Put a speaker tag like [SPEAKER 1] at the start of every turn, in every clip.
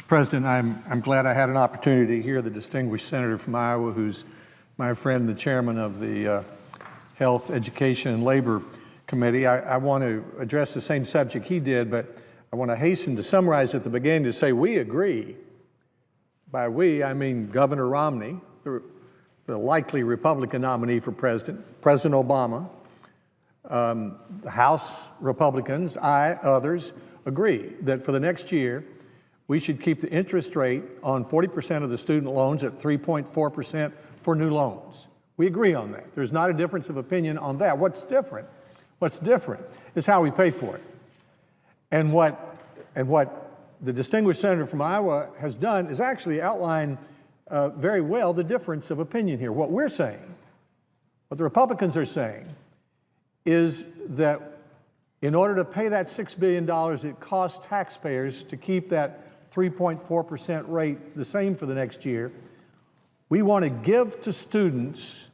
[SPEAKER 1] President, I'm glad I had an opportunity to hear the distinguished senator from Iowa, who's my friend, the chairman of the Health, Education, and Labor Committee. I want to address the same subject he did, but I want to hasten to summarize at the beginning to say we agree. By we, I mean Governor Romney, the likely Republican nominee for president, President Obama, the House Republicans, others agree that for the next year, we should keep the interest rate on 40% of the student loans at 3.4% for new loans. We agree on that. There's not a difference of opinion on that. What's different is how we pay for it. And what the distinguished senator from Iowa has done is actually outline very well the difference of opinion here. What we're saying, what the Republicans are saying, is that in order to pay that $6 billion, it costs taxpayers to keep that 3.4% rate the same for the next year. We want to give to students,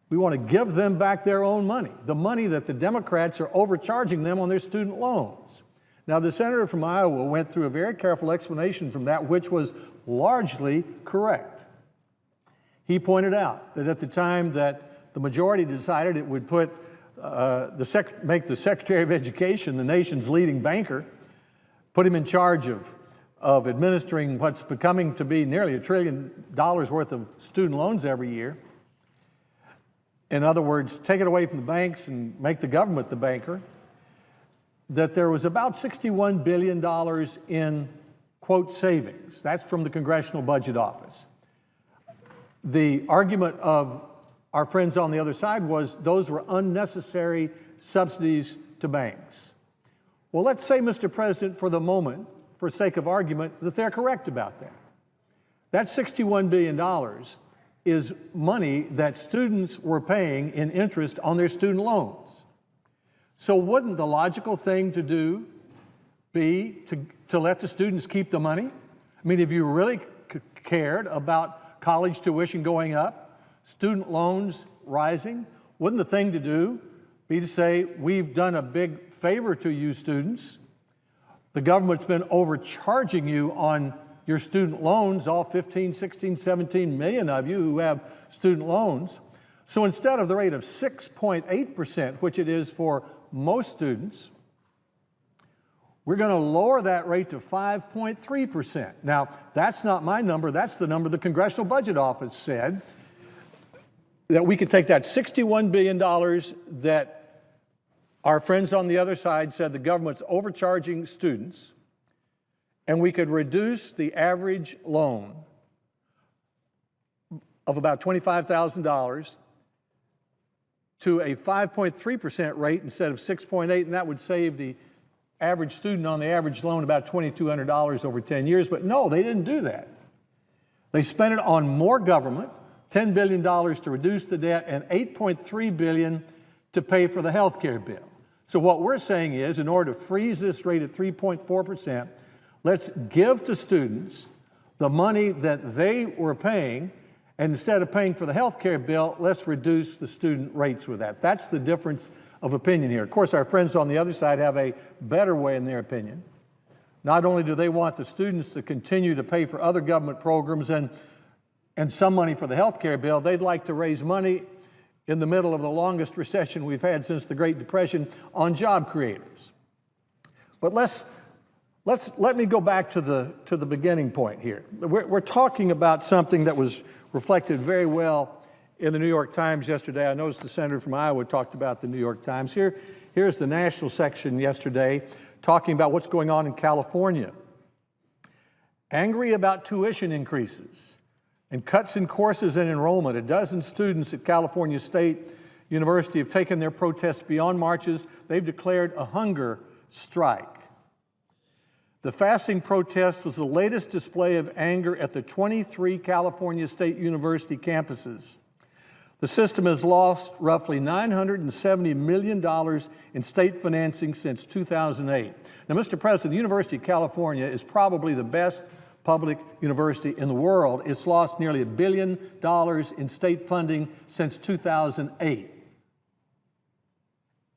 [SPEAKER 1] we want to give them back their own money, the money that the Democrats are overcharging them on their student loans. Now, the senator from Iowa went through a very careful explanation from that, which was largely correct. He pointed out that at the time that the majority decided it would put make the Secretary of Education the nation's leading banker, put him in charge of administering what's becoming to be nearly $1 trillion worth of student loans every year. In other words, take it away from the banks and make the government the banker, that there was about $61 billion in, quote, savings. That's from the Congressional Budget Office. The argument of our friends on the other side was those were unnecessary subsidies to banks. Well, let's say, Mr. President, for the moment, for sake of argument, that they're correct about that. That $61 billion is money that students were paying in interest on their student loans. So wouldn't the logical thing to do be to let the students keep the money? I mean, if you really cared about college tuition going up, student loans rising, wouldn't the thing to do be to say, we've done a big favor to you students. The government's been overcharging you on your student loans, all 15, 16, 17 million of you who have student loans. So instead of the rate of 6.8%, which it is for most students, we're going to lower that rate to 5.3%. Now, that's not my number. That's the number the Congressional Budget Office said, that we could take that $61 billion that our friends on the other side said the government's overcharging students, and we could reduce the average loan of about $25,000 to a 5.3% rate instead of 6.8%, and that would save the average student on the average loan about $2,200 over 10 years. But no, they didn't do that. They spent it on more government, $10 billion to reduce the debt, and $8.3 billion to pay for the health care bill. So what we're saying is, in order to freeze this rate at 3.4%, let's give to students the money that they were paying, and instead of paying for the health care bill, let's reduce the student rates with that. That's the difference of opinion here. Of course, our friends on the other side have a better way in their opinion. Not only do they want the students to continue to pay for other government programs and some money for the health care bill, they'd like to raise money in the middle of the longest recession we've had since the Great Depression on job creators. But let me go back to the beginning point here. We're talking about something that was reflected very well in the New York Times yesterday. I noticed the senator from Iowa talked about the New York Times. Here's the national section yesterday talking about what's going on in California. Angry about tuition increases and cuts in courses and enrollment. A dozen students at California State University have taken their protests beyond marches. They've declared a hunger strike. The fasting protest was the latest display of anger at the 23 California State University campuses. The system has lost roughly $970 million in state financing since 2008. Now, Mr. President, the University of California is probably the best public university in the world. It's lost nearly $1 billion in state funding since 2008.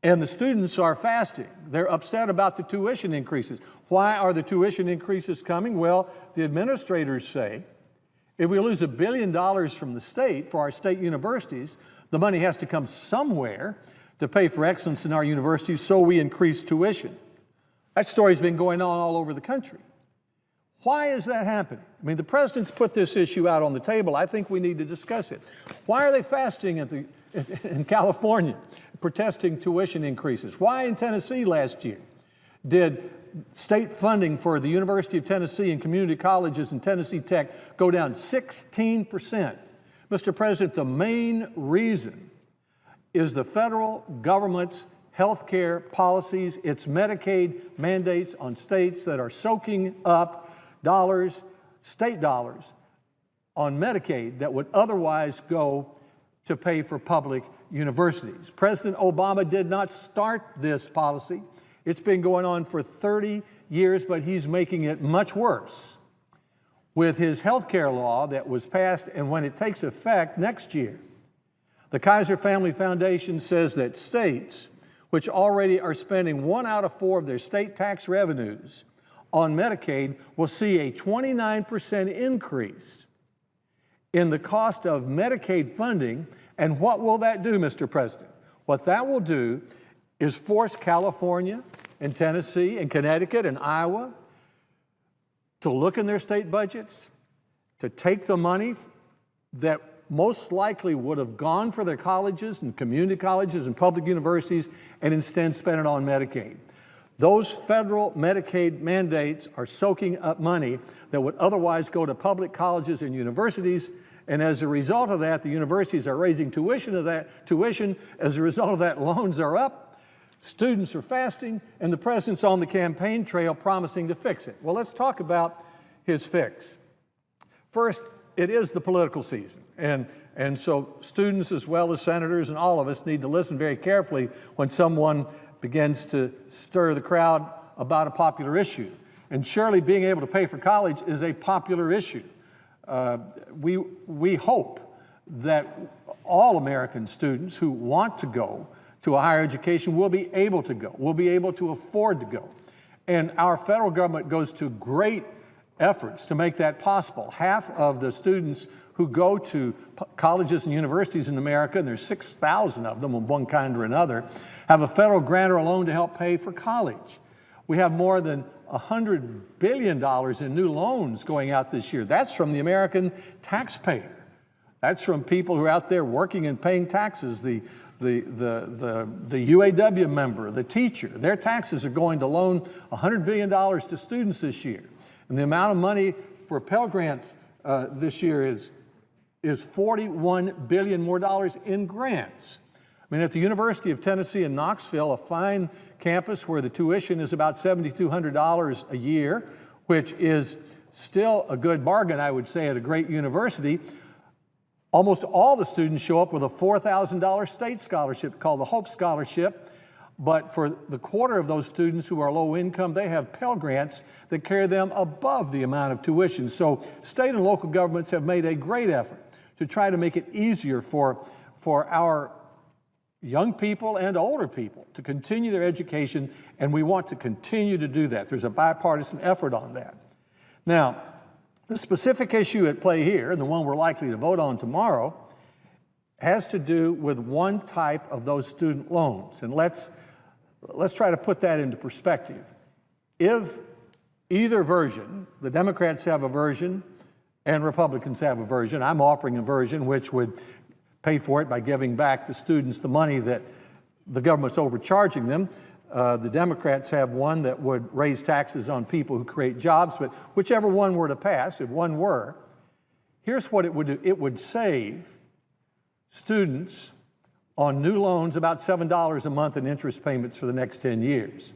[SPEAKER 1] And the students are fasting. They're upset about the tuition increases. Why are the tuition increases coming? Well, the administrators say if we lose $1 billion from the state for our state universities, the money has to come somewhere to pay for excellence in our universities, so we increase tuition. That story's been going on all over the country. Why is that happening? I mean, the president's put this issue out on the table. I think we need to discuss it. Why are they fasting in California, protesting tuition increases? Why in Tennessee last year did state funding for the University of Tennessee and community colleges and Tennessee Tech go down 16%? Mr. President, the main reason is the federal government's health care policies, its Medicaid mandates on states that are soaking up dollars, state dollars, on Medicaid that would otherwise go to pay for public universities. President Obama did not start this policy. It's been going on for 30 years, but he's making it much worse with his health care law that was passed, and when it takes effect next year, the Kaiser Family Foundation says that states which already are spending 1 out of 4 of their state tax revenues on Medicaid will see a 29% increase in the cost of Medicaid funding. And what will that do, Mr. President? What that will do is force California and Tennessee and Connecticut and Iowa to look in their state budgets, to take the money that most likely would have gone for their colleges and community colleges and public universities and instead spend it on Medicaid. Those federal Medicaid mandates are soaking up money that would otherwise go to public colleges and universities, and as a result of that, the universities are raising tuition. As a result of that, loans are up, students are fasting, and the president's on the campaign trail promising to fix it. Well, let's talk about his fix. First, it is the political season, and so students as well as senators and all of us need to listen very carefully when someone begins to stir the crowd about a popular issue. And surely being able to pay for college is a popular issue. We hope that all American students who want to go to a higher education will be able to go, will be able to afford to go. And our federal government goes to great efforts to make that possible. Half of the students who go to colleges and universities in America, and there's 6,000 of them of one kind or another, have a federal grant or a loan to help pay for college. We have more than $100 billion in new loans going out this year. That's from the American taxpayer. That's from people who are out there working and paying taxes. The UAW member, the teacher, their taxes are going to loan $100 billion to students this year. And the amount of money for Pell Grants this year is $41 billion more dollars in grants. I mean, at the University of Tennessee in Knoxville, a fine campus where the tuition is about $7,200 a year, which is still a good bargain, I would say, at a great university. Almost all the students show up with a $4,000 state scholarship called the Hope Scholarship. But for the quarter of those students who are low income, they have Pell Grants that carry them above the amount of tuition. So state and local governments have made a great effort to try to make it easier for our young people and older people to continue their education, and we want to continue to do that. There's a bipartisan effort on that. Now, the specific issue at play here, and the one we're likely to vote on tomorrow, has to do with one type of those student loans. And let's try to put that into perspective. If either version, the Democrats have a version and Republicans have a version, I'm offering a version which would pay for it by giving back the students the money that the government's overcharging them. The Democrats have one that would raise taxes on people who create jobs, but whichever one were to pass, if one were, here's what it would do. It would save students on new loans about $7 a month in interest payments for the next 10 years.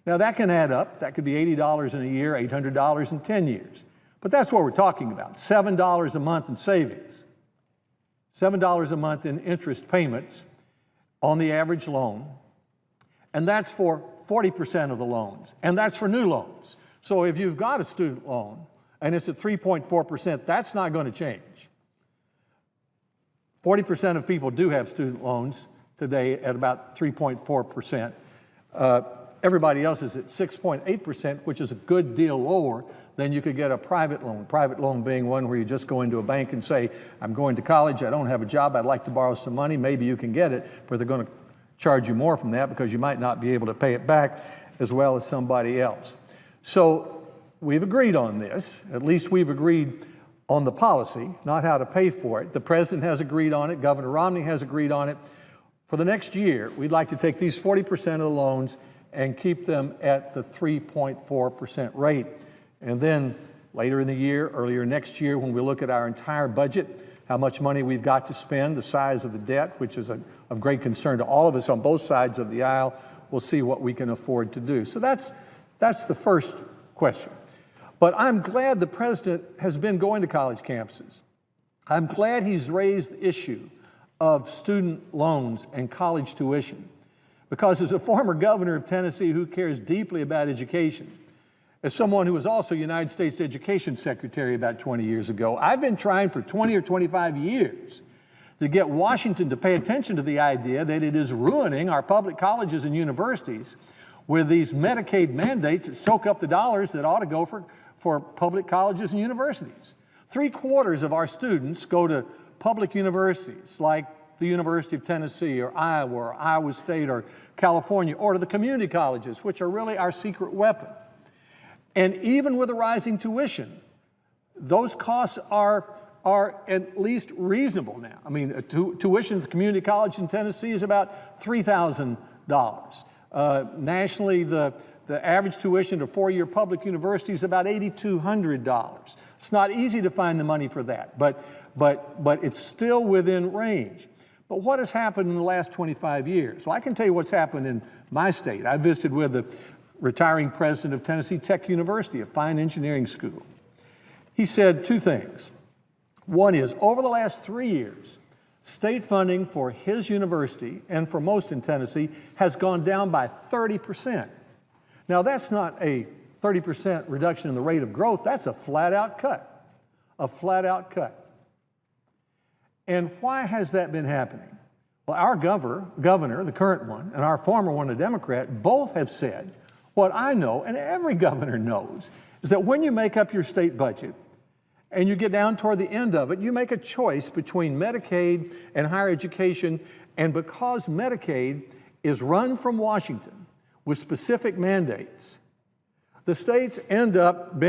[SPEAKER 1] Now that can add up. That could be $80 in a year, $800 in 10 years. But that's what we're talking about, $7 a month in savings. $7 a month in interest payments on the average loan, and that's for 40% of the loans, and that's for new loans. So if you've got a student loan and it's at 3.4%, that's not going to change. 40% of people do have student loans today at about 3.4%. Everybody else is at 6.8%, which is a good deal lower than you could get a private loan. Private loan being one where you just go into a bank and say, I'm going to college, I don't have a job, I'd like to borrow some money. Maybe you can get it, but they're going to charge you more from that because you might not be able to pay it back as well as somebody else. So we've agreed on this. At least we've agreed on the policy, not how to pay for it. The president has agreed on it. Governor Romney has agreed on it. For the next year, we'd like to take these 40% of the loans and keep them at the 3.4% rate. And then later in the year, earlier next year, when we look at our entire budget, how much money we've got to spend, the size of the debt, which is of great concern to all of us on both sides of the aisle, we'll see what we can afford to do. So that's the first question. But I'm glad the president has been going to college campuses. I'm glad he's raised the issue of student loans and college tuition. Because as a former governor of Tennessee who cares deeply about education, as someone who was also United States Education Secretary about 20 years ago, I've been trying for 20 or 25 years to get Washington to pay attention to the idea that it is ruining our public colleges and universities with these Medicaid mandates that soak up the dollars that ought to go for public colleges and universities. 3/4 of our students go to public universities like the University of Tennessee or Iowa State or California, or to the community colleges, which are really our secret weapon. And even with the rising tuition, those costs are at least reasonable now. I mean, tuition at the community college in Tennessee is about $3,000. Nationally, the average tuition at a four-year public university is about $8,200. It's not easy to find the money for that, but it's still within range. But what has happened in the last 25 years? Well, I can tell you what's happened in my state. I visited with the retiring president of Tennessee Tech University, a fine engineering school. He said two things. One is, over the last 3 years, state funding for his university, and for most in Tennessee, has gone down by 30%. Now, that's not a 30% reduction in the rate of growth. That's a flat-out cut, a flat-out cut. And why has that been happening? Well, our governor, the current one, and our former one, a Democrat, both have said what I know, and every governor knows, is that when you make up your state budget and you get down toward the end of it, you make a choice between Medicaid and higher education. And because Medicaid is run from Washington with specific mandates, the states end up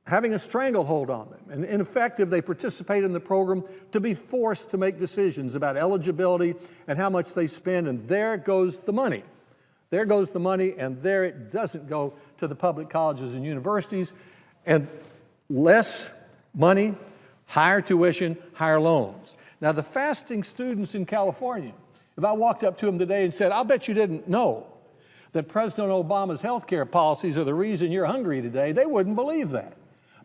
[SPEAKER 1] having a stranglehold on them. And in effect, if they participate in the program, to be forced to make decisions about eligibility and how much they spend, and there goes the money. There goes the money, and there it doesn't go to the public colleges and universities. And less money, higher tuition, higher loans. Now, the fasting students in California, if I walked up to them today and said, I'll bet you didn't know that President Obama's health care policies are the reason you're hungry today, they wouldn't believe that.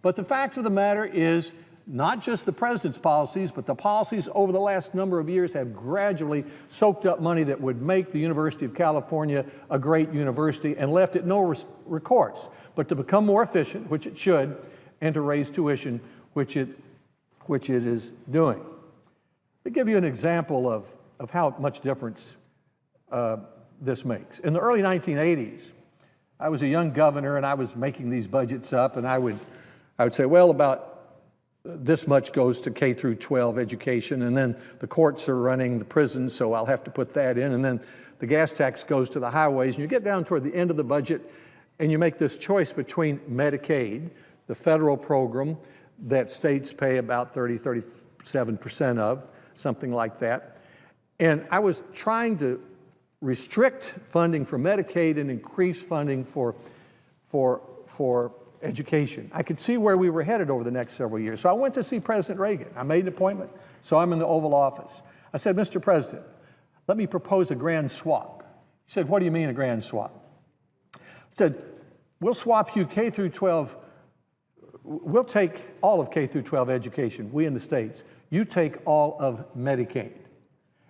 [SPEAKER 1] But the fact of the matter is, not just the president's policies, but the policies over the last number of years have gradually soaked up money that would make the University of California a great university and left it no recourse but to become more efficient, which it should, and to raise tuition, which it is doing. To give you an example of how much difference this makes. In the early 1980s, I was a young governor and I was making these budgets up, and I would say, well, about this much goes to K through 12 education, and then the courts are running the prisons, so I'll have to put that in, and then the gas tax goes to the highways, and you get down toward the end of the budget, and you make this choice between Medicaid, the federal program that states pay about 37% of, something like that. And I was trying to restrict funding for Medicaid and increase funding for education. I could see where we were headed over the next several years. So I went to see President Reagan. I made an appointment, saw him in the Oval Office. I said, Mr. President, let me propose a grand swap. He said, what do you mean a grand swap? I said, we'll swap you K through 12. We'll take all of K through 12 education, we in the states. You take all of Medicaid.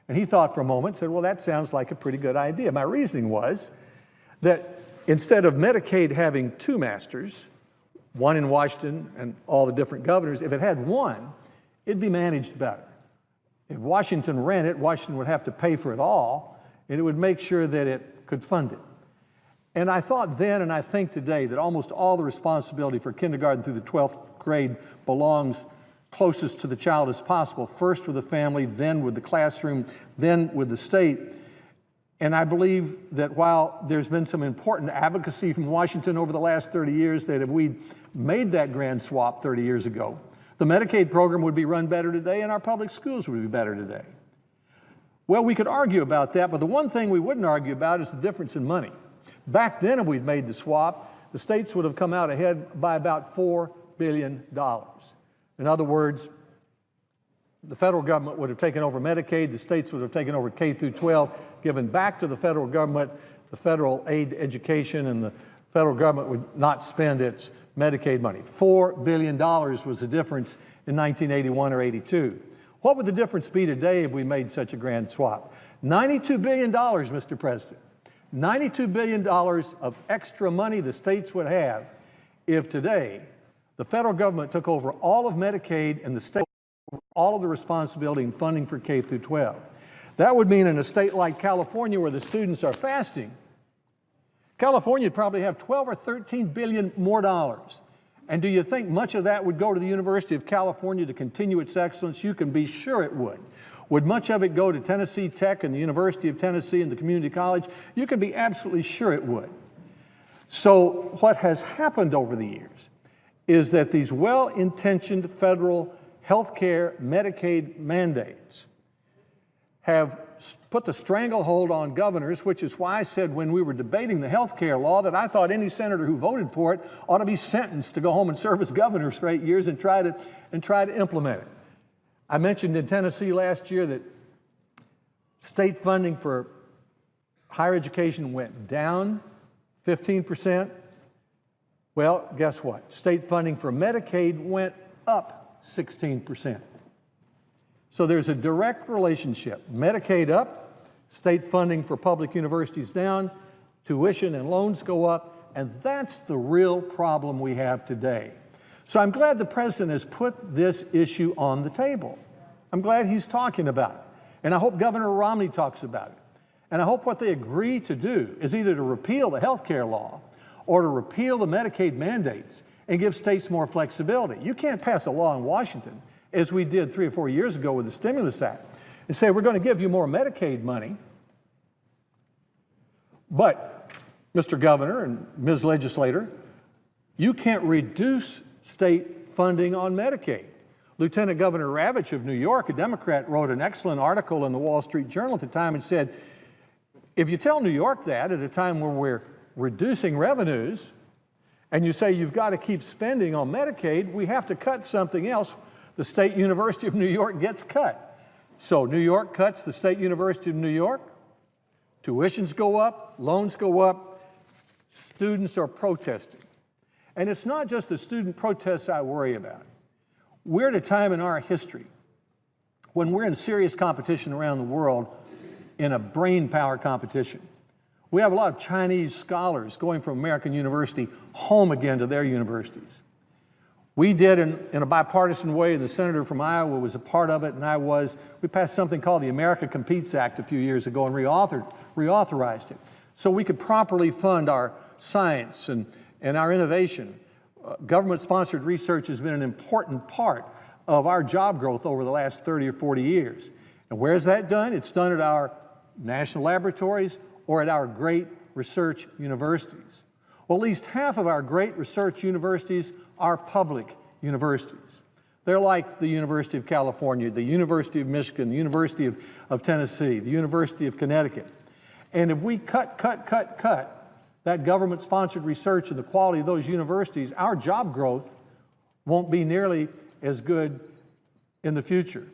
[SPEAKER 1] And he thought for a moment, said, well, that sounds like a pretty good idea. My reasoning was that instead of Medicaid having two masters, one in Washington and all the different governors, if it had one, it'd be managed better. If Washington ran it, Washington would have to pay for it all, and it would make sure that it could fund it. And I thought then, and I think today, that almost all the responsibility for kindergarten through the 12th grade belongs closest to the child as possible, first with the family, then with the classroom, then with the state. And I believe that while there's been some important advocacy from Washington over the last 30 years, that if we made that grand swap 30 years ago, the Medicaid program would be run better today and our public schools would be better today. Well, we could argue about that, but the one thing we wouldn't argue about is the difference in money. Back then, if we'd made the swap, the states would have come out ahead by about $4 billion. In other words, the federal government would have taken over Medicaid, the states would have taken over K through 12, given back to the federal government the federal aid to education, and the federal government would not spend its Medicaid money. $4 billion was the difference in 1981 or 82. What would the difference be today if we made such a grand swap? $92 billion, Mr. President. $92 billion of extra money the states would have if today the federal government took over all of Medicaid and the state all of the responsibility and funding for K through 12. That would mean in a state like California where the students are fasting, California would probably have 12 or 13 billion more dollars. And do you think much of that would go to the University of California to continue its excellence? You can be sure it would. Would much of it go to Tennessee Tech and the University of Tennessee and the community college? You can be absolutely sure it would. So what has happened over the years is that these well-intentioned federal health care Medicaid mandates have put the stranglehold on governors, which is why I said when we were debating the health care law that I thought any senator who voted for it ought to be sentenced to go home and serve as governor for 8 years and try to implement it. I mentioned in Tennessee last year that state funding for higher education went down 15%. Well, guess what? State funding for Medicaid went up 16%. So there's a direct relationship. Medicaid up, state funding for public universities down, tuition and loans go up, and that's the real problem we have today. So I'm glad the president has put this issue on the table. I'm glad he's talking about it. And I hope Governor Romney talks about it. And I hope what they agree to do is either to repeal the health care law or to repeal the Medicaid mandates and give states more flexibility. You can't pass a law in Washington, as we did 3 or 4 years ago with the Stimulus Act, and say we're going to give you more Medicaid money, but, Mr. Governor and Ms. Legislator, you can't reduce state funding on Medicaid. Lieutenant Governor Ravitch of New York, a Democrat, wrote an excellent article in the Wall Street Journal at the time and said, if you tell New York that at a time where we're reducing revenues, and you say you've got to keep spending on Medicaid, we have to cut something else. The State University of New York gets cut. So New York cuts the State University of New York, tuitions go up, loans go up, students are protesting. And it's not just the student protests I worry about. We're at a time in our history when we're in serious competition around the world in a brain power competition. We have a lot of Chinese scholars going from American University home again to their universities. We did in a bipartisan way, and the senator from Iowa was a part of it, and we passed something called the America Competes Act a few years ago and reauthorized it so we could properly fund our science and our innovation. Government-sponsored research has been an important part of our job growth over the last 30 or 40 years. And where is that done? It's done at our national laboratories or at our great research universities. Well, at least half of our great research universities are public universities. They're like the University of California, the University of Michigan, the University of Tennessee, the University of Connecticut. And if we cut that government-sponsored research and the quality of those universities, our job growth won't be nearly as good in the future.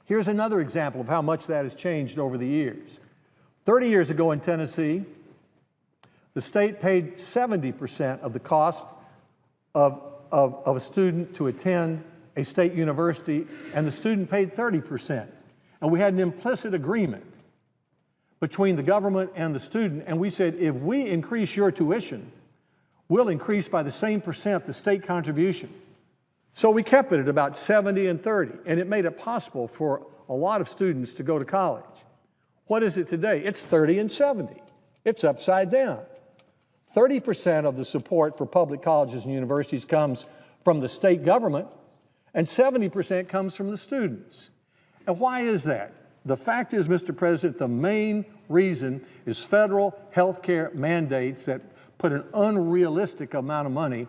[SPEAKER 1] Here's another example of how much that has changed over the years. 30 years ago in Tennessee, the state paid 70% of the cost of a student to attend a state university, and the student paid 30%. And we had an implicit agreement between the government and the student, and we said, if we increase your tuition, we'll increase by the same percent the state contribution. So we kept it at about 70 and 30, and it made it possible for a lot of students to go to college. What is it today? It's 30 and 70. It's upside down. 30% of the support for public colleges and universities comes from the state government, and 70% comes from the students. And why is that? The fact is, Mr. President, the main reason is federal health care mandates that put an unrealistic amount of money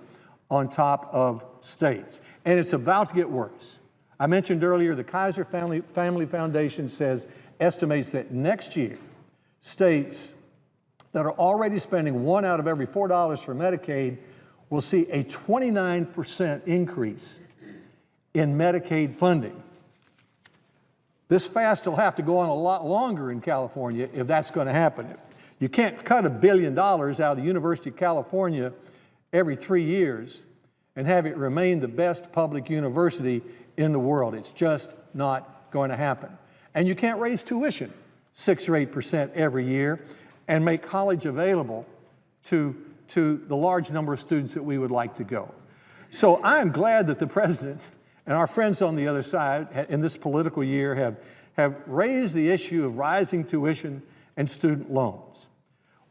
[SPEAKER 1] on top of states. And it's about to get worse. I mentioned earlier the Kaiser Family Foundation estimates that next year, states that are already spending $1 out of every $4 for Medicaid will see a 29% increase in Medicaid funding. This fast will have to go on a lot longer in California if that's going to happen. You can't cut $1 billion out of the University of California every 3 years and have it remain the best public university in the world. It's just not going to happen. And you can't raise tuition 6 or 8% every year and make college available to the large number of students that we would like to go. So I'm glad that the President and our friends on the other side in this political year have raised the issue of rising tuition and student loans.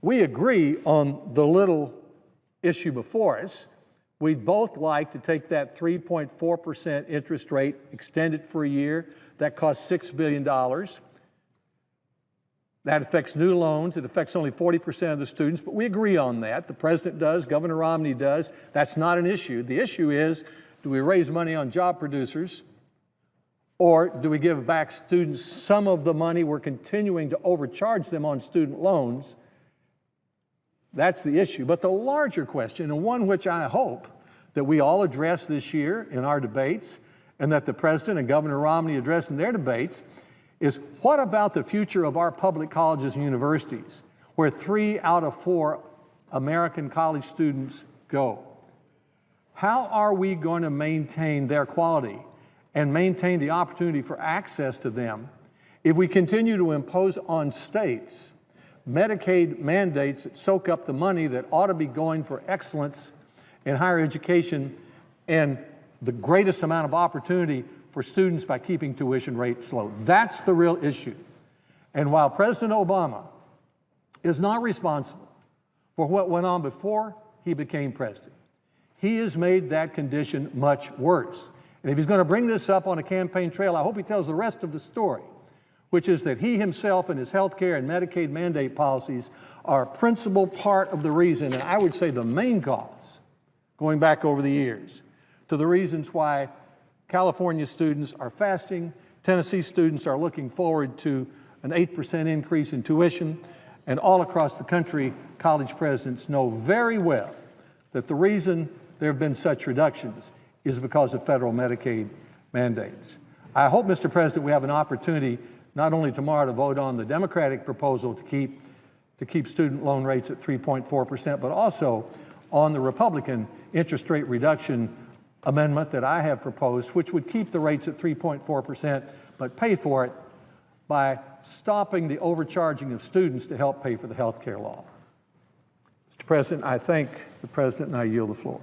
[SPEAKER 1] We agree on the little issue before us. We'd both like to take that 3.4% interest rate, extend it for a year. That costs $6 billion. That affects new loans. It affects only 40% of the students, but we agree on that. The President does, Governor Romney does. That's not an issue. The issue is, do we raise money on job producers, or do we give back students some of the money we're continuing to overcharge them on student loans? That's the issue. But the larger question, and one which I hope that we all address this year in our debates, and that the President and Governor Romney address in their debates, is what about the future of our public colleges and universities, where 3 out of 4 American college students go? How are we going to maintain their quality and maintain the opportunity for access to them if we continue to impose on states Medicaid mandates that soak up the money that ought to be going for excellence in higher education and the greatest amount of opportunity for students by keeping tuition rates low? That's the real issue. And while President Obama is not responsible for what went on before he became president, he has made that condition much worse. And if he's going to bring this up on a campaign trail, I hope he tells the rest of the story, which is that he himself and his health care and Medicaid mandate policies are a principal part of the reason, and I would say the main cause, going back over the years, to the reasons why California students are fasting, Tennessee students are looking forward to an 8% increase in tuition, and all across the country, college presidents know very well that the reason there have been such reductions is because of federal Medicaid mandates. I hope, Mr. President, we have an opportunity not only tomorrow to vote on the Democratic proposal to keep student loan rates at 3.4%, but also on the Republican interest rate reduction amendment that I have proposed, which would keep the rates at 3.4%, but pay for it by stopping the overcharging of students to help pay for the health care law. Mr. President, I thank the President and I yield the floor.